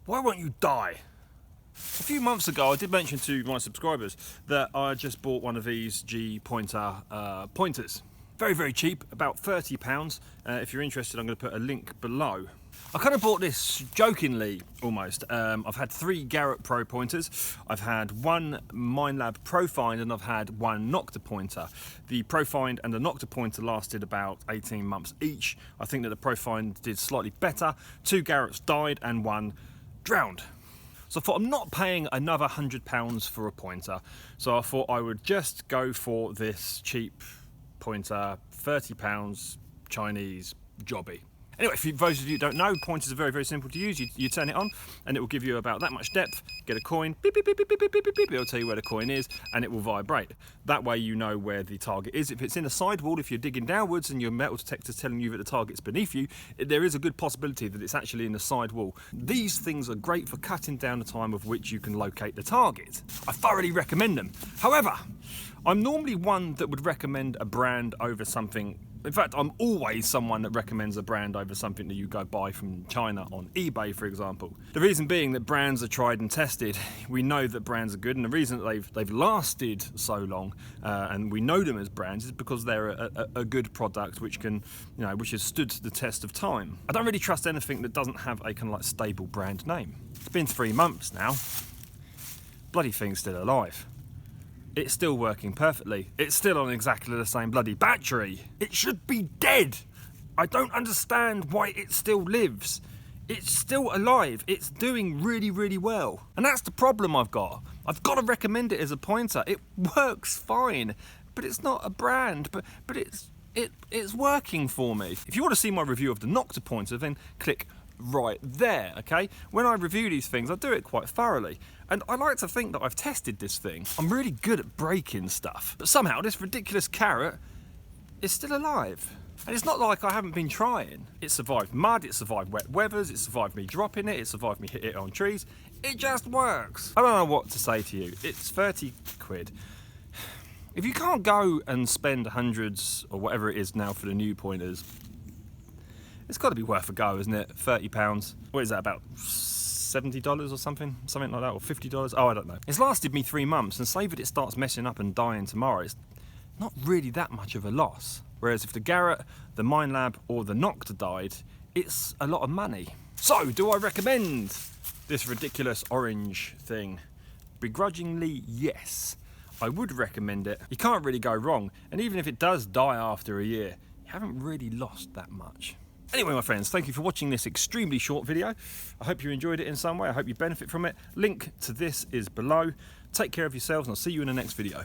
Why won't you die? A few months ago, I did mention to my subscribers that I just bought one of these G Pointer pointers. Very, very cheap, about £30. If you're interested, I'm going to put a link below. I kind of bought this jokingly, almost. I've had 3 Garrett Pro pointers. I've had one Minelab Profind and I've had one Nocta pointer. The Profind and the Nocta pointer lasted about 18 months each. I think that the Profind did slightly better. 2 Garretts died and 1 drowned. So I thought I'm not paying another £100 for a pointer. So I thought I would just go for this cheap pointer, £30, Chinese jobby. Anyway, for those of you who don't know, pointers are very, very simple to use. You turn it on and it will give you about that much depth. Get a coin, beep, beep, beep, beep, beep, beep, beep, beep. It'll tell you where the coin is and it will vibrate. That way you know where the target is. If it's in a sidewall, if you're digging downwards and your metal detector's telling you that the target's beneath you, there is a good possibility that it's actually in the sidewall. These things are great for cutting down the time of which you can locate the target. I thoroughly recommend them. However, I'm normally one that would recommend a brand over something. In fact, I'm always someone that recommends a brand over something that you go buy from China on eBay, for example. The reason being that brands are tried and tested. We know that brands are good, and the reason that they've lasted so long, and we know them as brands, is because they're a good product which can, which has stood the test of time. I don't really trust anything that doesn't have a kind of like stable brand name. It's been 3 months now. Bloody thing's still alive. It's still working perfectly. It's still on exactly the same bloody battery. It should be dead. I don't understand why it still lives. It's still alive. It's doing really, really well. And that's the problem I've got. I've got to recommend it as a pointer. It works fine, but it's not a brand, but it's working for me. If you want to see my review of the Nocta pointer, then click right there, okay? When I review these things, I do it quite thoroughly. And I like to think that I've tested this thing. I'm really good at breaking stuff. But somehow this ridiculous carrot is still alive. And it's not like I haven't been trying. It survived mud, it survived wet weathers, it survived me dropping it survived me hitting it on trees. It just works. I don't know what to say to you. It's 30 quid. If you can't go and spend hundreds or whatever it is now for the new pointers, it's got to be worth a go, isn't it? £30. What is that, about $70 or something like that, or $50? Oh, I don't know. It's lasted me 3 months, and say that it starts messing up and dying tomorrow, it's not really that much of a loss. Whereas if the Garrett, the Minelab, or the Nocta died, it's a lot of money. So, do I recommend this ridiculous orange thing? Begrudgingly, yes. I would recommend it. You can't really go wrong, and even if it does die after a year, you haven't really lost that much. Anyway, my friends, thank you for watching this extremely short video. I hope you enjoyed it in some way. I hope you benefit from it. Link to this is below. Take care of yourselves, and I'll see you in the next video.